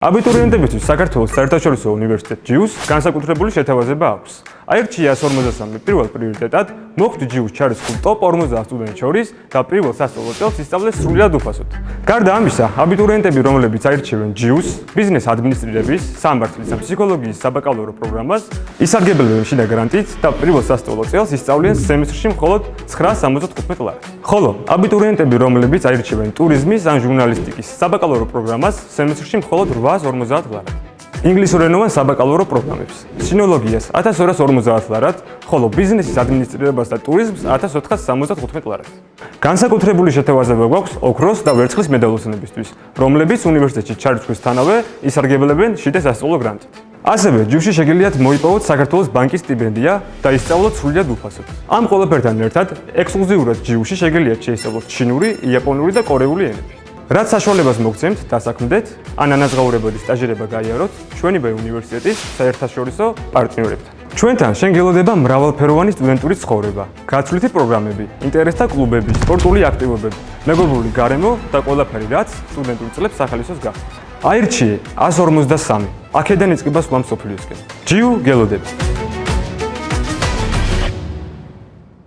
აბიტურიენტებისთვის საქართველოს საერთაშორისო უნივერსიტეტ ჯიუს განსაკუთრებული შეთავაზება აქვს. აირჩია 153 პირველ პრიორიტეტად მოხვდა ჯიუს ჩარისხულ ტოპ 50 სტუდენტს შორის და პირველ სასწავლო წელს ისწავლეს სრულად უფასოდ. გარდა ამისა, აბიტურიენტები, რომლებიც აირჩევენ ჯიუს, ბიზნეს ადმინისტრირების, სამართლის და ფსიქოლოგიის საბაკალავრო პროგრამას, ისარგებლებენ შიდა გრანტით და პირველ სასწავლო წელს ისწავლიან სემესტრში მხოლოდ 975 ლარს. ხოლო აბიტურიენტები, რომლებიც აირჩევენ ტურიზმის ან ჟურნალისტიკის საბაკალავრო პროგრამას, სემესტრში მხოლოდ 850 ლარად. ინგლისურენოვან საბაკალავრო პროგრამებს, სინოლოგიას 1250 ლარად, ხოლო ბიზნესის ადმინისტრირებას და ტურიზმს 1475 ლარად. განსაკუთრებული შეთავაზება გვაქვს ოქროს და ვერცხლის მედალოსნებისთვის, რომლებიც უნივერსიტეტში ჩარიცხვისთანავე ისარგებლებენ შიდა სასწავლო გრანტით. ასევე ჯიუსში შეგიძლიათ მოიპოვოთ საქართველოს ბანკის სტიპენდია და ისწავლოთ სრულად უფასოდ. ამ ყველაფერთან ერთად ექსკლუზიურად ჯიუსში შეგიძლიათ შეისწავლოთ ჩინური, იაპონური და კორეული ენები. რაც საშუალებას მოგცემთ დასაქმდეთ ან ანაზღაურებადი სტაჟირება გაიაროთ ჩვენივე უნივერსიტეტის საერთაშორისო პარტნიორებთან. ჩვენთან შეგელოდება მრავალფეროვანი სტუდენტური ცხოვრება, გაცვლითი პროგრამები, ინტერესთა კლუბები, სპორტული აქტივობები, მეგობრული გარემო და ყველაფერი, რაც სტუდენტურ წლებს სახალისოს გახდით. აირჩიე 153, აქედან იწყება სვლა მსოფლიოსკენ. ჯიუ გელოდები.